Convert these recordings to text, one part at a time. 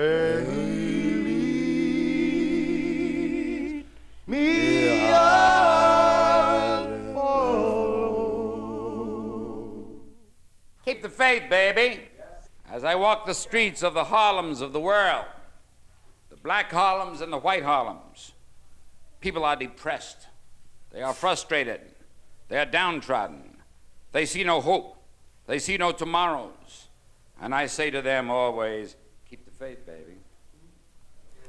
lead me on. Keep the faith, baby. As I walk the streets of the Harlems of the world, the black Harlems and the white Harlems, people are depressed. They are frustrated. They are downtrodden. They see no hope. They see no tomorrows. And I say to them always, keep the faith, baby.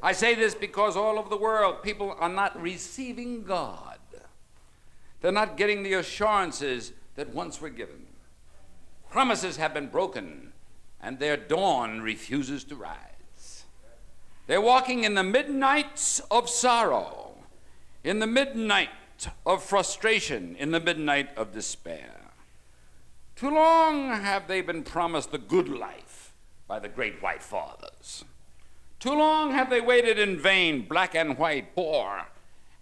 I say this because all over the world, people are not receiving God. They're not getting the assurances that once were given. Promises have been broken, and their dawn refuses to rise. They're walking in the midnights of sorrow, in the midnight of frustration, in the midnight of despair. Too long have they been promised the good life by the great white fathers. Too long have they waited in vain, black and white, poor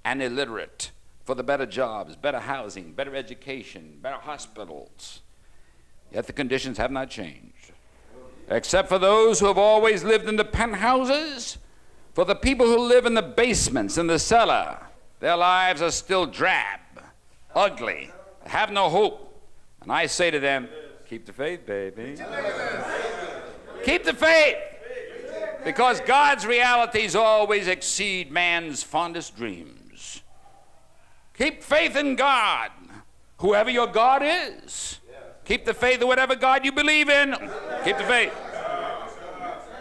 and illiterate, for the better jobs, better housing, better education, better hospitals. Yet the conditions have not changed. Except for those who have always lived in the penthouses, for the people who live in the basements, in the cellar, their lives are still drab, ugly, have no hope. And I say to them, keep the faith, baby. Keep the faith. Because God's realities always exceed man's fondest dreams. Keep faith in God, whoever your God is. Keep the faith in whatever God you believe in. Keep the faith.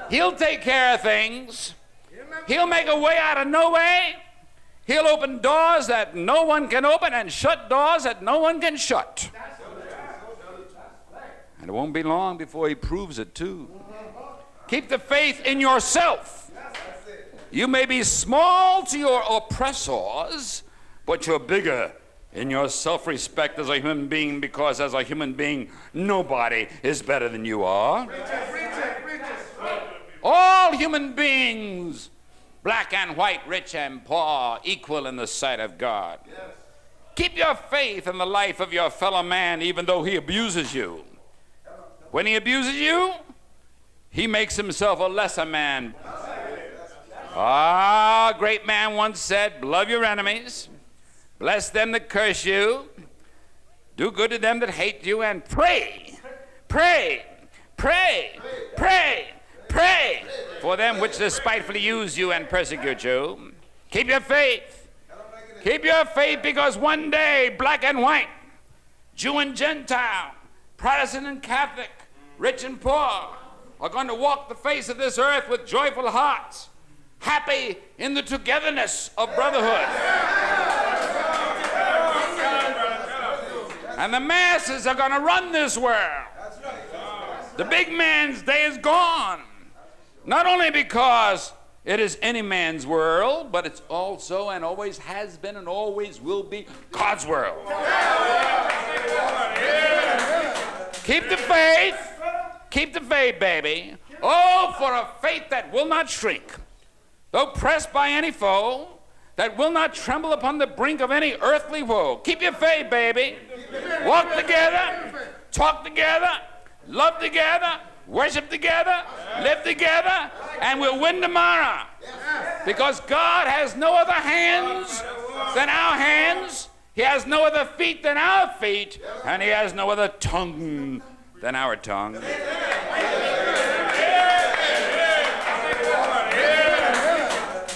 He'll take care of things. He'll make a way out of no way. He'll open doors that no one can open and shut doors that no one can shut. And it won't be long before he proves it too. Keep the faith in yourself. You may be small to your oppressors, but you're bigger in your self-respect as a human being, because as a human being, nobody is better than you are. All human beings, black and white, rich and poor, equal in the sight of God. Keep your faith in the life of your fellow man, even though he abuses you. When he abuses you, he makes himself a lesser man. A great man once said, love your enemies, bless them that curse you, do good to them that hate you, and pray, pray, pray, pray, pray for them which despitefully use you and persecute you. Keep your faith. Keep your faith, because one day, black and white, Jew and Gentile, Protestant and Catholic, rich and poor, are going to walk the face of this earth with joyful hearts, happy in the togetherness of brotherhood. And the masses are going to run this world. The big man's day is gone. Not only because it is any man's world, but it's also and always has been and always will be God's world. Keep the faith. Keep the faith, baby. Oh, for a faith that will not shrink, though pressed by any foe, that will not tremble upon the brink of any earthly woe. Keep your faith, baby. Walk together, talk together, love together, worship together, live together, and we'll win tomorrow. Because God has no other hands than our hands. He has no other feet than our feet, and he has no other tongue than our tongue.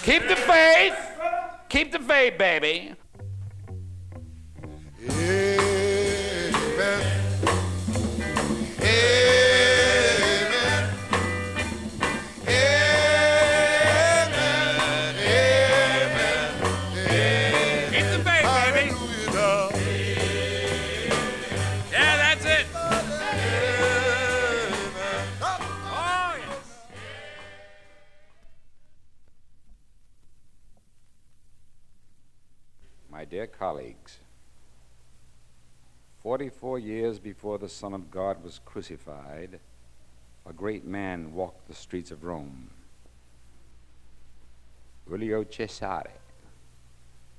Keep the faith. Keep the faith, baby. Amen. Amen. Amen. Amen. Amen. Keep the faith, baby. Yeah, that's it. Oh, yes. My dear colleagues, 44 years before the Son of God was crucified, a great man walked the streets of Rome. Julio Cesare,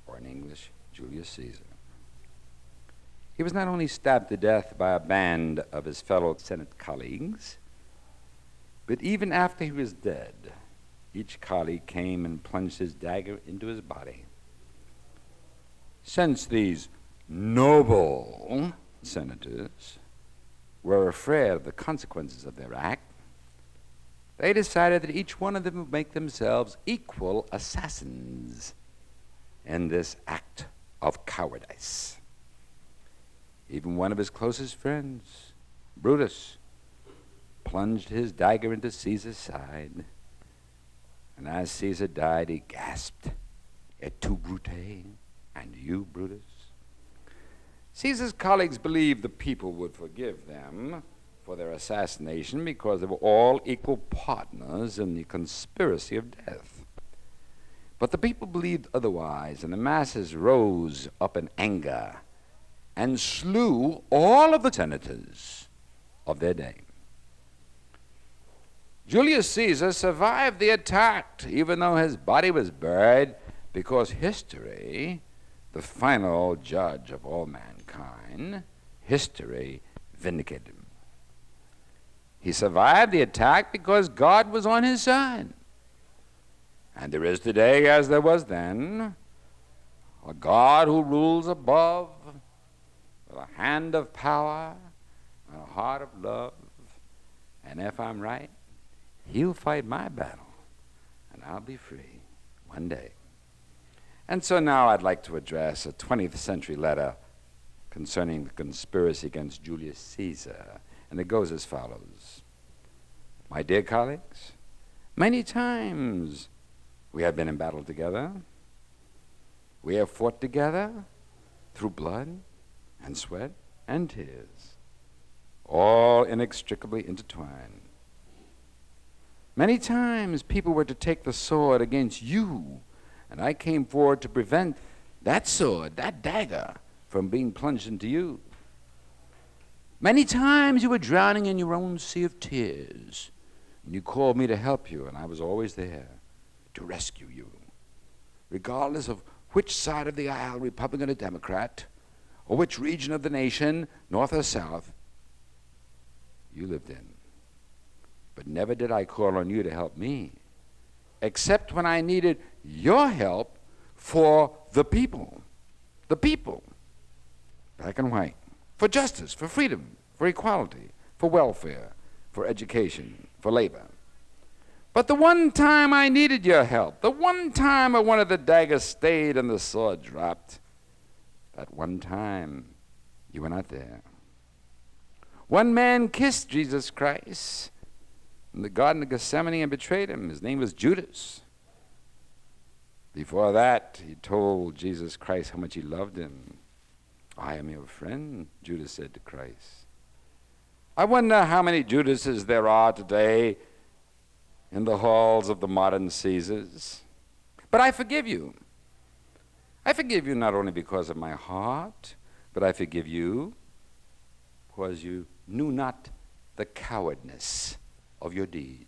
or in English, Julius Caesar. He was not only stabbed to death by a band of his fellow Senate colleagues, but even after he was dead, each colleague came and plunged his dagger into his body. Since these noble senators were afraid of the consequences of their act, they decided that each one of them would make themselves equal assassins in this act of cowardice. Even one of his closest friends, Brutus, plunged his dagger into Caesar's side. And as Caesar died, he gasped, "Et tu, Brute?" And you, Brutus? Caesar's colleagues believed the people would forgive them for their assassination because they were all equal partners in the conspiracy of death. But the people believed otherwise, and the masses rose up in anger and slew all of the senators of their day. Julius Caesar survived the attack, even though his body was buried, because history, the final judge of all mankind, history vindicated him. He survived the attack because God was on his side. And there is today, as there was then, a God who rules above with a hand of power and a heart of love. And if I'm right, he'll fight my battle, and I'll be free one day. And so now I'd like to address a 20th century letter concerning the conspiracy against Julius Caesar. And it goes as follows. My dear colleagues, many times we have been in battle together. We have fought together through blood and sweat and tears, all inextricably intertwined. Many times people were to take the sword against you, and I came forward to prevent that sword, that dagger, from being plunged into you. Many times you were drowning in your own sea of tears, and you called me to help you, and I was always there to rescue you, regardless of which side of the aisle, Republican or Democrat, or which region of the nation, north or south, you lived in. But never did I call on you to help me, except when I needed your help for the people, black and white, for justice, for freedom, for equality, for welfare, for education, for labor. But the one time I needed your help, the one time I wanted the dagger stayed and the sword dropped, that one time you were not there. One man kissed Jesus Christ in the Garden of Gethsemane and betrayed him. His name was Judas. Before that, he told Jesus Christ how much he loved him. I am your friend, Judas said to Christ. I wonder how many Judases there are today in the halls of the modern Caesars. But I forgive you. I forgive you not only because of my heart, but I forgive you because you knew not the cowardness of your deed.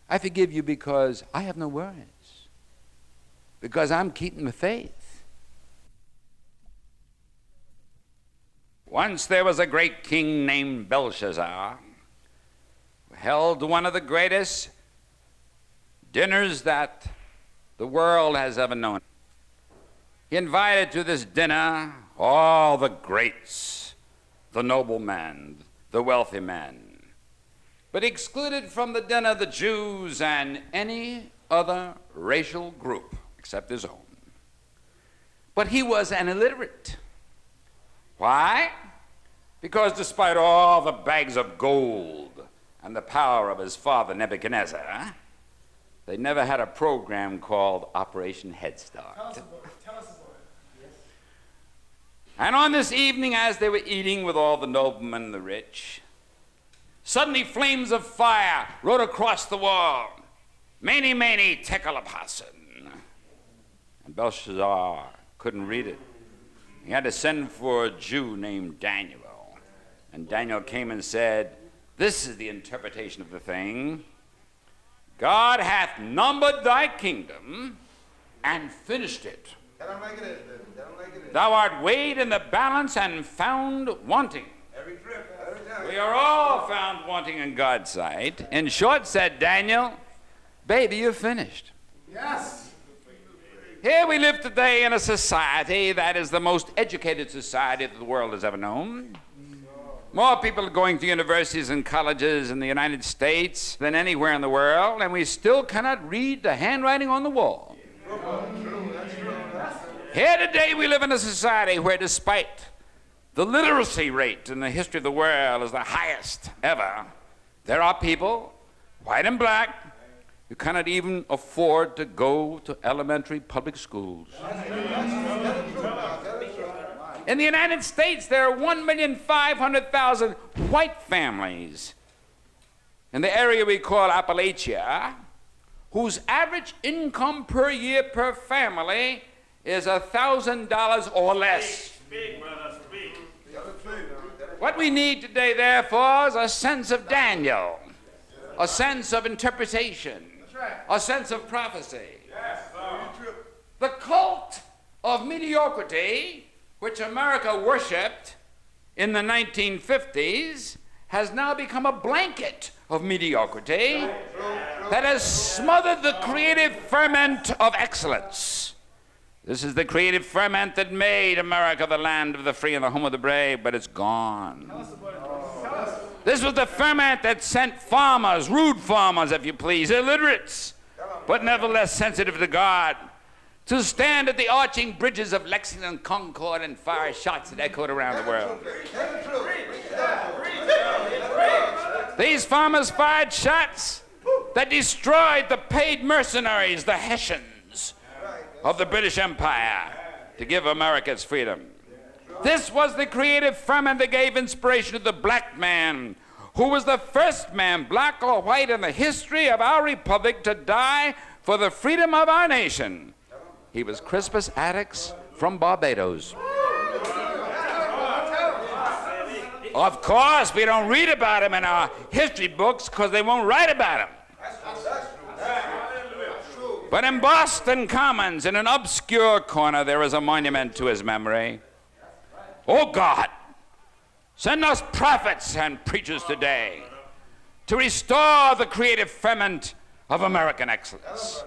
I forgive you because I have no worries, because I'm keeping the faith. Once there was a great king named Belshazzar, who held one of the greatest dinners that the world has ever known. He invited to this dinner all the greats, the noblemen, the wealthy men, but excluded from the dinner the Jews and any other racial group except his own. But he was an illiterate. Why? Because despite all the bags of gold and the power of his father Nebuchadnezzar, they never had a program called Operation Head Start. Tell us about it. Yes. And on this evening, as they were eating with all the noblemen and the rich, suddenly flames of fire rode across the wall. Mene, mene, tekel upharsin. And Belshazzar couldn't read it. He had to send for a Jew named Daniel. And Daniel came and said, this is the interpretation of the thing. God hath numbered thy kingdom and finished it. Thou art weighed in the balance and found wanting. Every time. We are all found wanting in God's sight. In short, said Daniel, Baby, you're finished. Yes. Here we live today in a society that is the most educated society that the world has ever known. More people are going to universities and colleges in the United States than anywhere in the world, and we still cannot read the handwriting on the wall. Here today we live in a society where, despite the literacy rate in the history of the world is the highest ever, there are people, white and black, who cannot even afford to go to elementary public schools. In the United States, there are 1,500,000 white families in the area we call Appalachia, whose average income per year per family is $1,000 or less. Speak, brother, speak. What we need today, therefore, is a sense of Daniel, a sense of interpretation, a sense of prophecy. Yes, sir. The cult of mediocrity, which America worshipped in the 1950s, has now become a blanket of mediocrity that has smothered the creative ferment of excellence. This is the creative ferment that made America the land of the free and the home of the brave, but it's gone. This was the ferment that sent farmers, rude farmers, if you please, illiterates, but nevertheless sensitive to God, to stand at the arching bridges of Lexington, Concord, and fire shots that echoed around the world. These farmers fired shots that destroyed the paid mercenaries, the Hessians of the British Empire, to give America its freedom. This was the creative ferment that gave inspiration to the black man, who was the first man, black or white, in the history of our republic to die for the freedom of our nation. He was Crispus Attucks from Barbados. Of course, we don't read about him in our history books because they won't write about him. But in Boston Commons, in an obscure corner, there is a monument to his memory. Oh God, send us prophets and preachers today to restore the creative ferment of American excellence.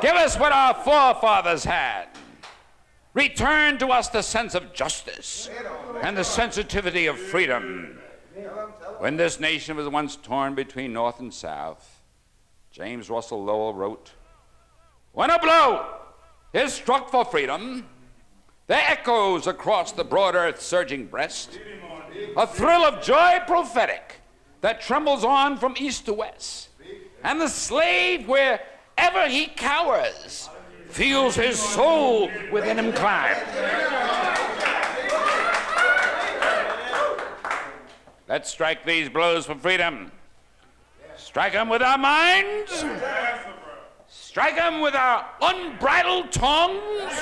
Give us what our forefathers had. Return to us the sense of justice and the sensitivity of freedom. When this nation was once torn between North and South, James Russell Lowell wrote, "When a blow is struck for freedom, there echoes across the broad earth's surging breast a thrill of joy prophetic that trembles on from east to west. And the slave, wherever he cowers, feels his soul within him climb." Let's strike these blows for freedom. Strike them with our minds. Strike them with our unbridled tongues.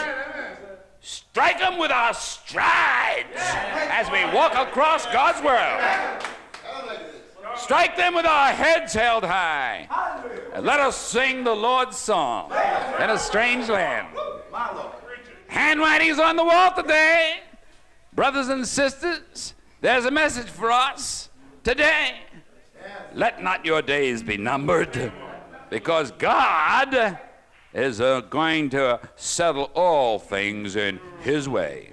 Strike them with our strides as we walk across God's world. Strike them with our heads held high. And let us sing the Lord's song in a strange land. Handwriting's on the wall today. Brothers and sisters, there's a message for us today. Let not your days be numbered, because God is going to settle all things in His way.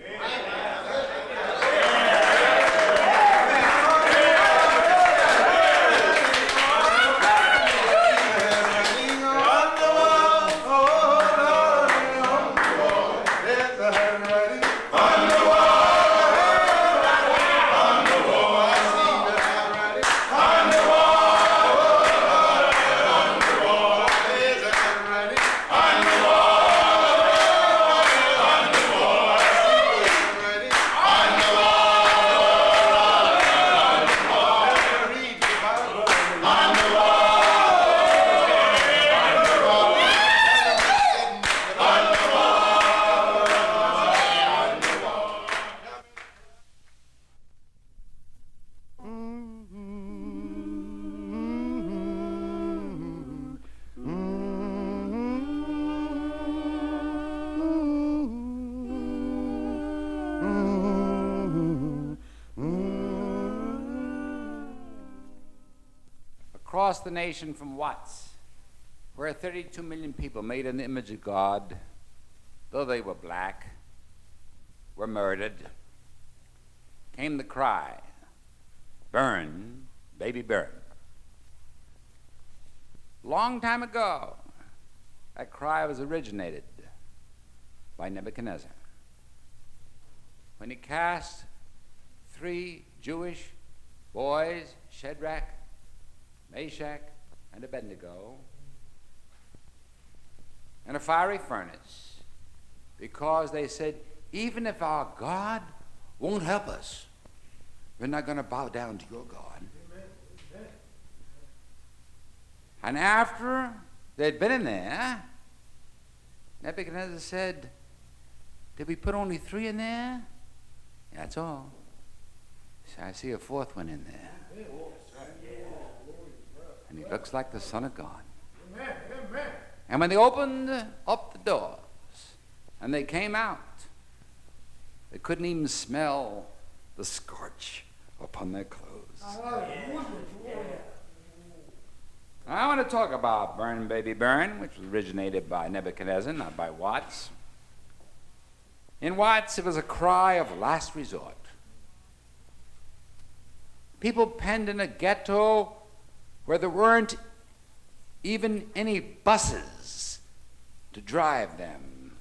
Across the nation from Watts where 32 million people made in the image of God, though they were black, were murdered, came the cry, burn, baby, burn. Long time ago, that cry was originated by Nebuchadnezzar when he cast 3 Jewish boys, Shadrach, Meshach, and Abednego, in a fiery furnace because they said, even if our God won't help us, we're not going to bow down to your God. And after they'd been in there, Nebuchadnezzar said, did we put only 3 in there? Yeah, that's all. So I see a 4th one in there. And he looks like the Son of God. And when they opened up the doors and they came out, they couldn't even smell the scorch upon their clothes. I want to talk about Burn, Baby, Burn, which was originated by Nebuchadnezzar, not by Watts. In Watts, it was a cry of last resort. People penned in a ghetto where there weren't even any buses to drive them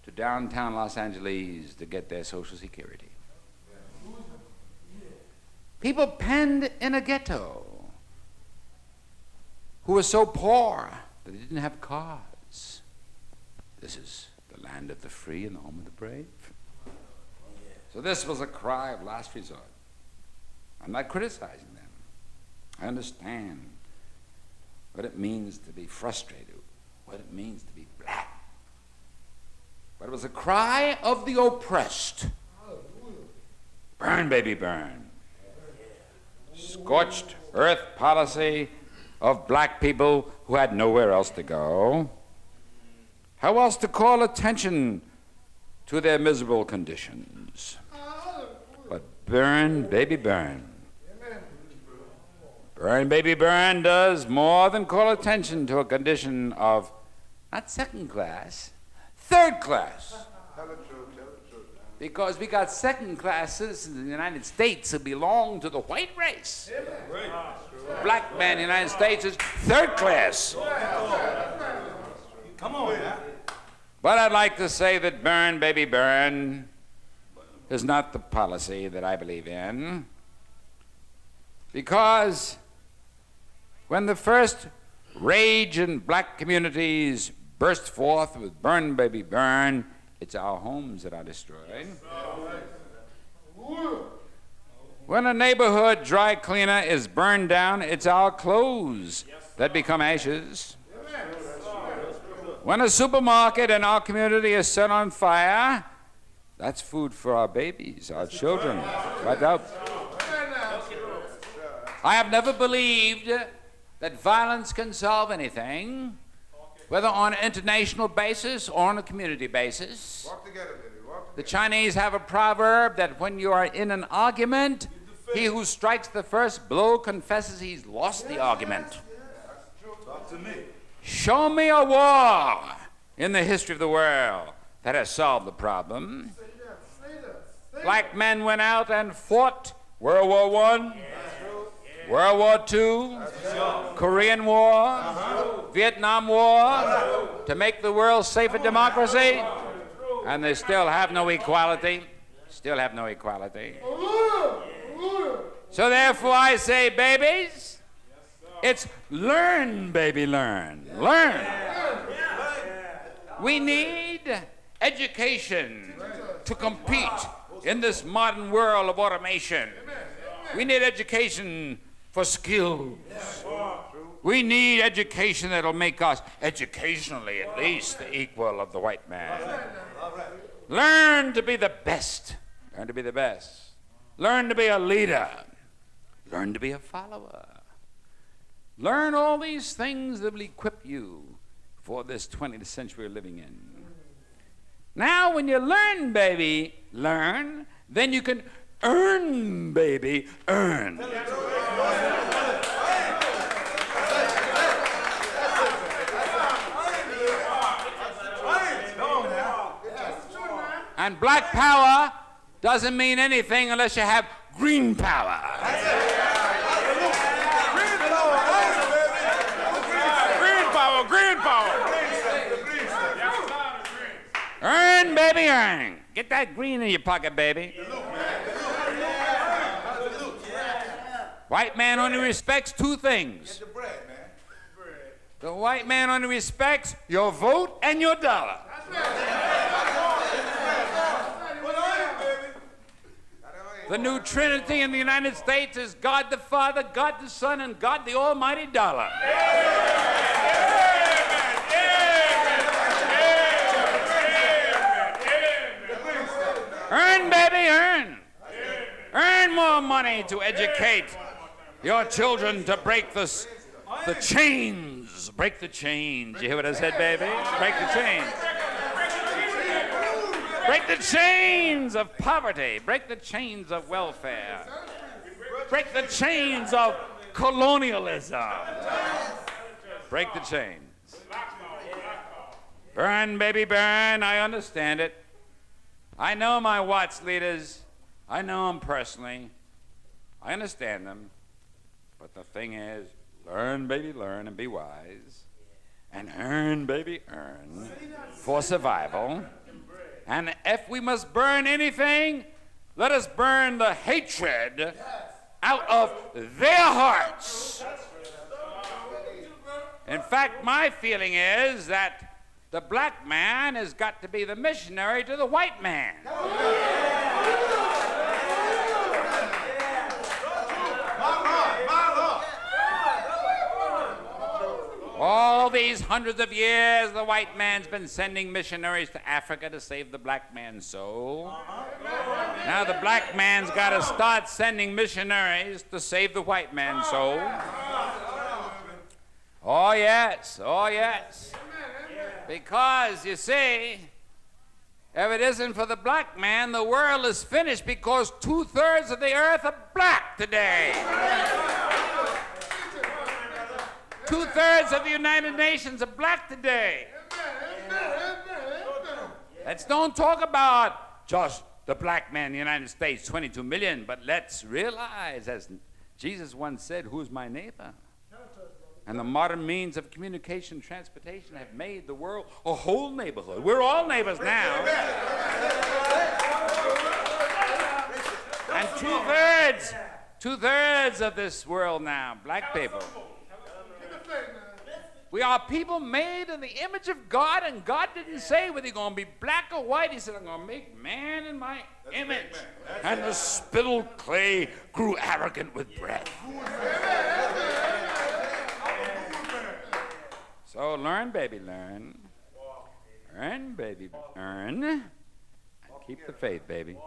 to downtown Los Angeles to get their Social Security. People penned in a ghetto who were so poor that they didn't have cars. This is the land of the free and the home of the brave. So this was a cry of last resort. I'm not criticizing them. I understand what it means to be frustrated, what it means to be black. But it was a cry of the oppressed. Burn, baby, burn. Scorched earth policy of black people who had nowhere else to go. How else to call attention to their miserable conditions? But burn, baby, burn. Burn, baby, burn does more than call attention to a condition of not second class, third class. Tell the truth, tell the truth. Because we got second class citizens in the United States who belong to the white race. Black man in the United States is third class. Come on, man. But I'd like to say that burn, baby, burn is not the policy that I believe in. Because when the first rage in black communities burst forth with burn, baby, burn, it's our homes that are destroyed. When a neighborhood dry cleaner is burned down, it's our clothes that become ashes. When a supermarket in our community is set on fire, that's food for our babies, our children. I have never believed that violence can solve anything, whether on an international basis or on a community basis. Walk together, baby, walk The together. Chinese have a proverb that when you are in an argument, he who strikes the first blow confesses he's lost the argument. Talk to me. Show me a war in the history of the world that has solved the problem. Black men went out and fought World War I, World War II, Korean War, Vietnam War, to make the world safe and democracy, and they still have no equality. Still have no equality. So therefore I say, babies, it's learn, baby, learn. Learn. We need education to compete in this modern world of automation. We need education for skills. We need education that'll make us, educationally at least, the equal of the white man. Learn to be the best. Learn to be the best. Learn to be a leader. Learn to be a follower. Learn all these things that will equip you for this 20th century we're living in. Now, when you learn, baby, learn, then you can earn, baby, earn. And black power doesn't mean anything unless you have green power. Green power. Earn, baby, earn. Get that green in your pocket, baby. White man only respects two things. The white man only respects your vote and your dollar. The new Trinity in the United States is God the Father, God the Son, and God the Almighty Dollar. Earn, baby, earn. Earn more money to educate your children to break the chains. Break the chains. You hear what I said, baby? Break the chains. Break the chains of poverty. Break the chains of welfare. Break the chains of colonialism. Break the chains. Burn, baby, burn. I understand it. I know my Watts leaders. I know them personally. I understand them. But the thing is, learn, baby, learn, and be wise. And earn, baby, earn for survival. And if we must burn anything, let us burn the hatred out of their hearts. In fact, my feeling is that the black man has got to be the missionary to the white man. All these hundreds of years, the white man's been sending missionaries to Africa to save the black man's soul. Now the black man's got to start sending missionaries to save the white man's soul. Oh, yes. Oh, yes. Because, you see, if it isn't for the black man, the world is finished because 2/3 of the earth are black today. 2/3 of the United Nations are black today. Let's don't talk about just the black man in the United States, 22 million, but let's realize, as Jesus once said, who's my neighbor? And the modern means of communication, transportation have made the world a whole neighborhood. We're all neighbors now. And 2/3 of this world now, black people. We are people made in the image of God, and God didn't say whether you're going to be black or white. He said, I'm going to make man in my image. And the spittle clay grew arrogant with breath. So learn, baby, learn. Earn, baby, earn. And keep the faith, baby.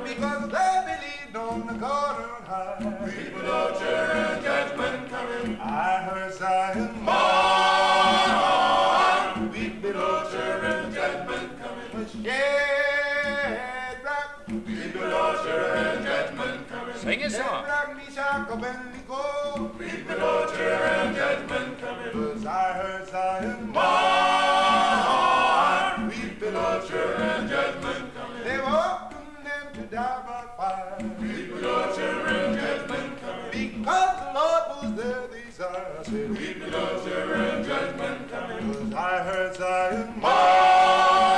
Because they believed on the God on high. People of children, judgment coming. I heard Zion mourn. Weep below children, judgment coming. Yeah, black. People of children, judgment coming. Sing a song. Weep below children, judgment coming. 'Cause I heard Zion mourn. Weep below children, judgment coming. They were condemned to die by fire. Weep below children, judgment coming. Because the Lord was their desire. I said, weep below children, judgment coming. 'Cause I heard Zion mourn.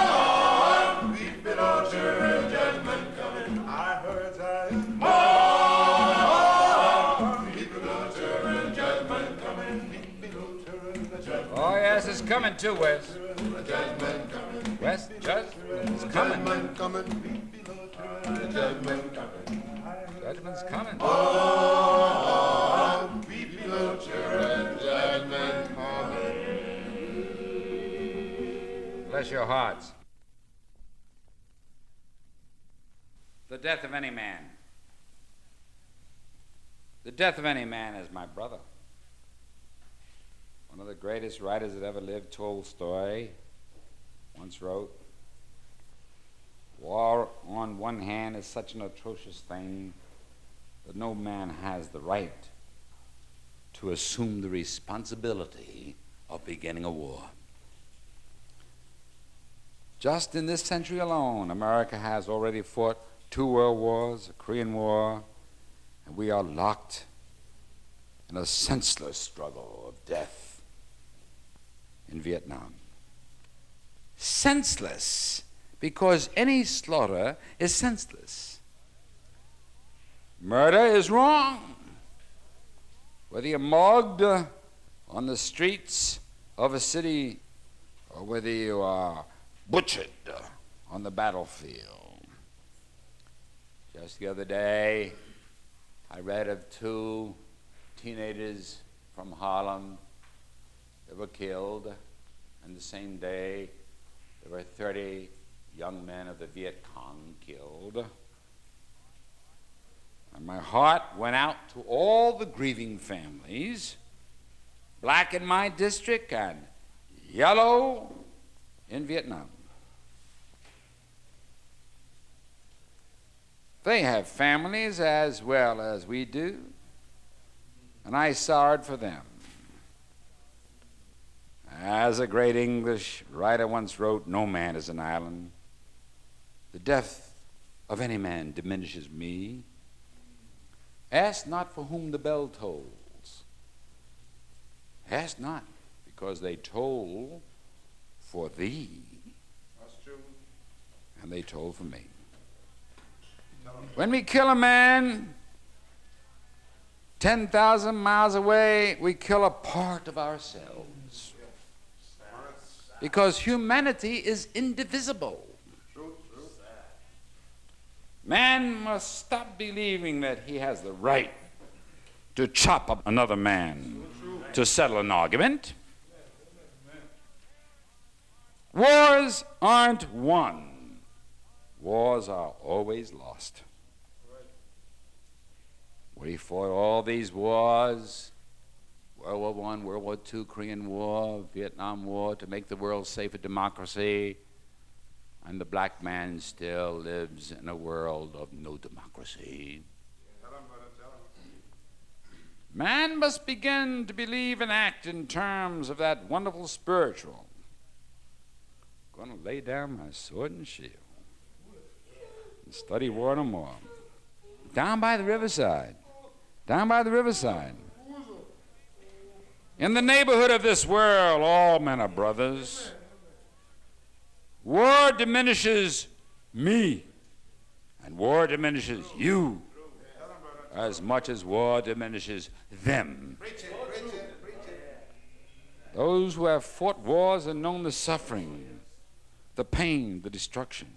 Weep below children, judgment coming. I heard Zion mourn. Weep below children, judgment coming. Weep below children, judgment. Oh, yes, it's coming too, Wes. Judgment coming. Wes, judgment is coming. Judgment coming. Weep below children, judgment coming. Judgment's coming. Oh, weep below children, judgment coming. Bless your hearts. The death of any man. The death of any man is my brother. One of the greatest writers that ever lived, Tolstoy, once wrote, "War on one hand is such an atrocious thing that no man has the right to assume the responsibility of beginning a war." Just in this century alone, America has already fought 2 world wars, a Korean War, and we are locked in a senseless struggle of death in Vietnam. Senseless, because any slaughter is senseless. Murder is wrong. Whether you're mugged on the streets of a city or whether you are butchered on the battlefield. Just the other day, I read of 2 teenagers from Harlem that were killed, and the same day there were 30 young men of the Viet Cong killed. And my heart went out to all the grieving families, black in my district and yellow in Vietnam. They have families as well as we do, and I sorrowed for them. As a great English writer once wrote, "No man is an island. The death of any man diminishes me. Ask not for whom the bell tolls. Ask not, because they toll for thee." That's true. And they toll for me. When we kill a man 10,000 miles away, we kill a part of ourselves. Because humanity is indivisible. True. Man must stop believing that he has the right to chop up another man to settle an argument. Wars aren't won. Wars are always lost. We fought all these wars, World War I, World War II, Korean War, Vietnam War, to make the world safe for democracy, and the black man still lives in a world of no democracy. Tell him, brother, tell him. Man must begin to believe and act in terms of that wonderful spiritual. I'm going to lay down my sword and shield and study war no more. Down by the riverside. Down by the riverside. In the neighborhood of this world, all men are brothers. War diminishes me, and war diminishes you as much as war diminishes them. Preach it. Those who have fought wars and known the suffering, the pain, the destruction,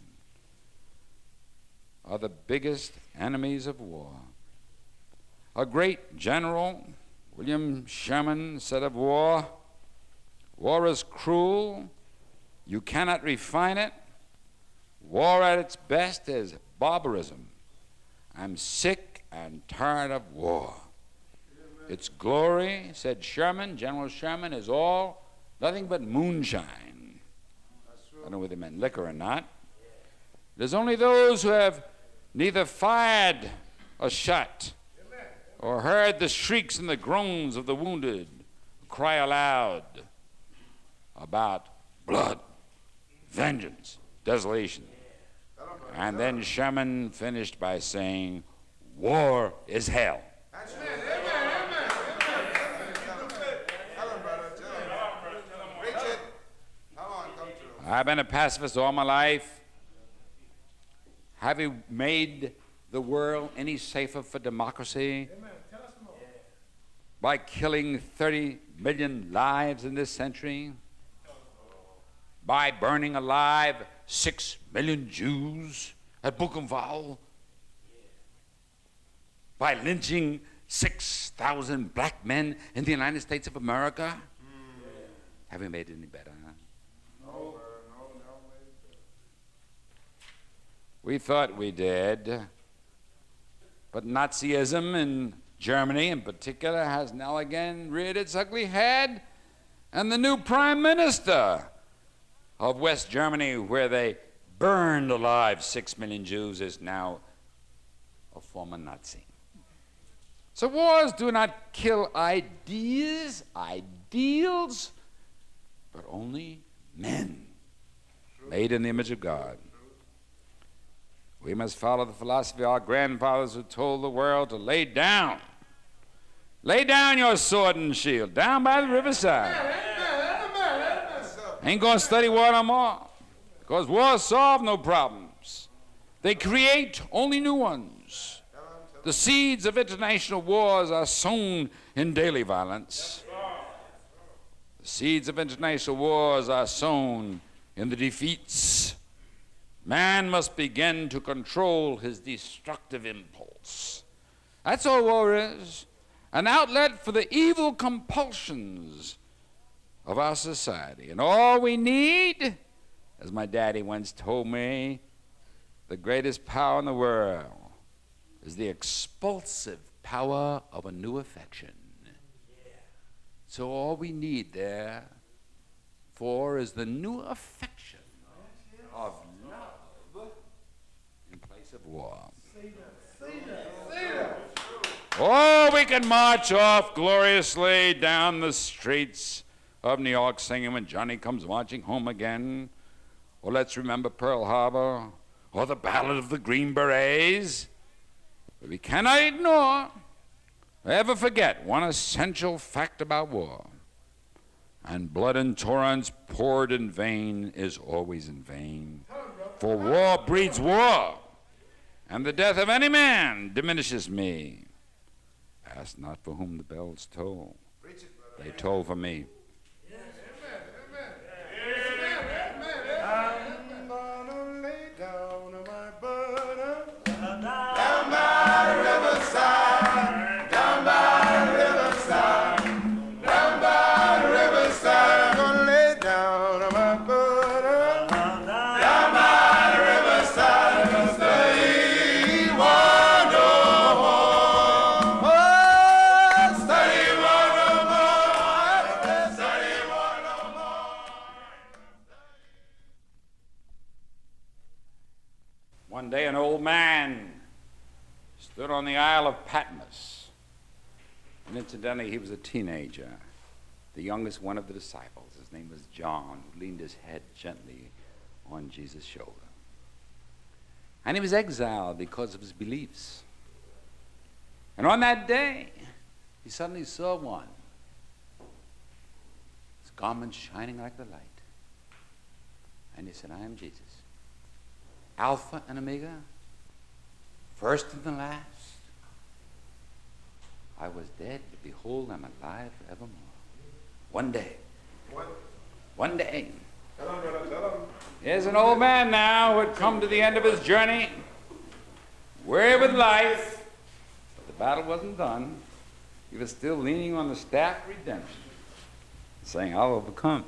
are the biggest enemies of war. A great general, William Sherman, said of war, "War is cruel. You cannot refine it. War at its best is barbarism. I'm sick and tired of war. Its glory," said Sherman, General Sherman, "is all nothing but moonshine." I don't know whether they meant liquor or not. It is only those who have neither fired a shot or heard the shrieks and the groans of the wounded cry aloud about blood, vengeance, desolation. And then Sherman finished by saying, "War is hell." That's it. Amen. Tell him, brother, tell him. Preach it. Come on, come through. I've been a pacifist all my life. Have you made the world any safer for democracy? Amen. Tell us more. By killing 30 million lives in this century? By burning alive 6 million Jews at Buchenwald? By lynching 6,000 black men in the United States of America? Have we made it any better? No. We thought we did. But Nazism in Germany in particular has now again reared its ugly head, And the new prime minister of West Germany, where they burned alive 6 million Jews, is now a former Nazi. So wars do not kill ideas, ideals, but only men made in the image of God. We must follow the philosophy of our grandfathers who told the world to lay down. Lay down your sword and shield, down by the riverside. Ain't gonna study war no more, because wars solve no problems. They create only new ones. The seeds of international wars are sown in daily violence. The seeds of international wars are sown in the defeats. Man must begin to control his destructive impulse. That's all war is. An outlet for the evil compulsions of our society. And all we need, as my daddy once told me, the greatest power in the world is the expulsive power of a new affection. So all we need there for is the new affection of love in place of war. Oh, we can march off gloriously down the streets of New York singing When Johnny Comes Marching Home Again, or Let's Remember Pearl Harbor, or the Ballad of the Green Berets. But we cannot ignore or ever forget one essential fact about war. And blood in torrents poured in vain is always in vain. For war breeds war, and the death of any man diminishes me. Ask not for whom the bells toll. They toll for me. I'm gonna lay down my burden down by the riverside, down by the riverside, down by the riverside. I'm gonna lay down my burden down by the riverside, 'cause there ain't one no more. Oh, there ain't one no more. There ain't one no more. One day an old man stood on the Isle of Patmos. And incidentally, he was a teenager, the youngest one of the disciples. His name was John, who leaned his head gently on Jesus' shoulder. And he was exiled because of his beliefs. And on that day, he suddenly saw one, his garment shining like the light. And he said, I am Jesus, Alpha and Omega, first and the last. I was dead, but behold, I'm alive forevermore. One day. One day. Here's an old man now who had come to the end of his journey, weary with life, but the battle wasn't done. He was still leaning on the staff of redemption, saying, I'll overcome.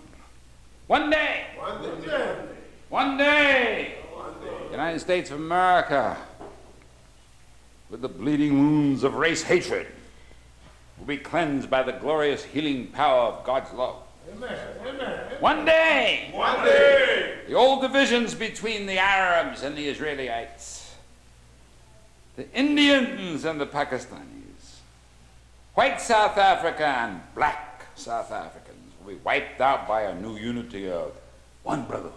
One day. One day. The United States of America, with the bleeding wounds of race hatred, will be cleansed by the glorious healing power of God's love. Amen. Amen. One day. One day. The old divisions between the Arabs and the Israelites, the Indians and the Pakistanis, white South Africa and black South Africans will be wiped out by a new unity of one brotherhood.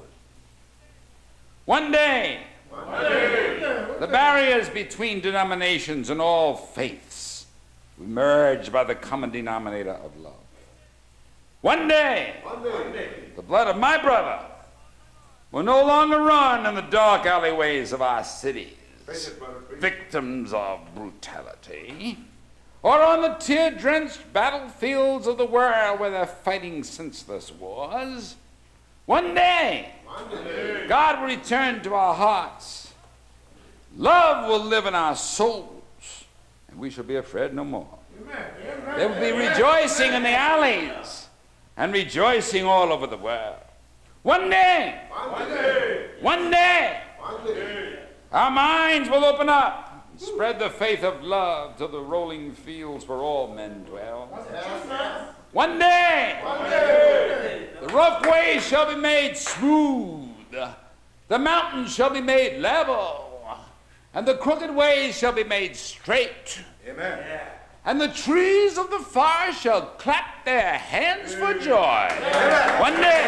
One day. One day. The barriers between denominations and all faiths will merge by the common denominator of love. One day. One day. The blood of my brother will no longer run in the dark alleyways of our cities, victims of brutality, or on the tear-drenched battlefields of the world where they're fighting senseless wars. One day, God will return to our hearts. Love will live in our souls, and we shall be afraid no more. There will be rejoicing in the alleys and rejoicing all over the world. One day, one day, our minds will open up and spread the faith of love to the rolling fields where all men dwell. One day, rough ways shall be made smooth. The mountains shall be made level. And the crooked ways shall be made straight. Amen. And the trees of the forest shall clap their hands for joy. One day,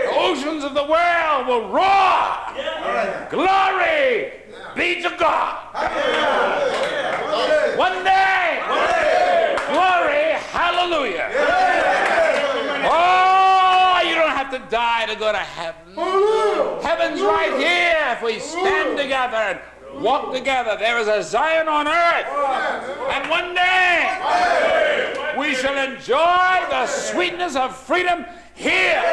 the oceans of the world will roar. Glory be to God. One day, glory, hallelujah. Oh, you don't have to die to go to heaven. Heaven's right here if we stand together and walk together. There is a Zion on earth. And one day, we shall enjoy the sweetness of freedom here.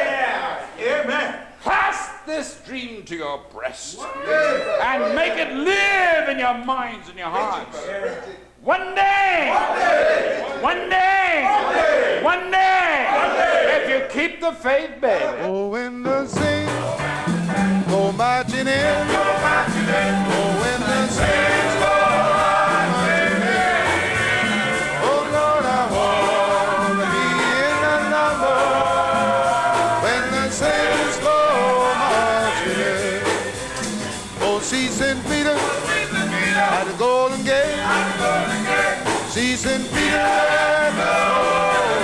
Amen. Clasp this dream to your breast and make it live in your minds and your hearts. One day, if you keep the faith, baby. Oh, when the saints go marching in. Oh, when the saints go marching in. Oh, Lord, I want to be in the number. When the saints go marching in. Oh, see St. Peter at the Golden Gate. See St. Peter at the Golden Gate.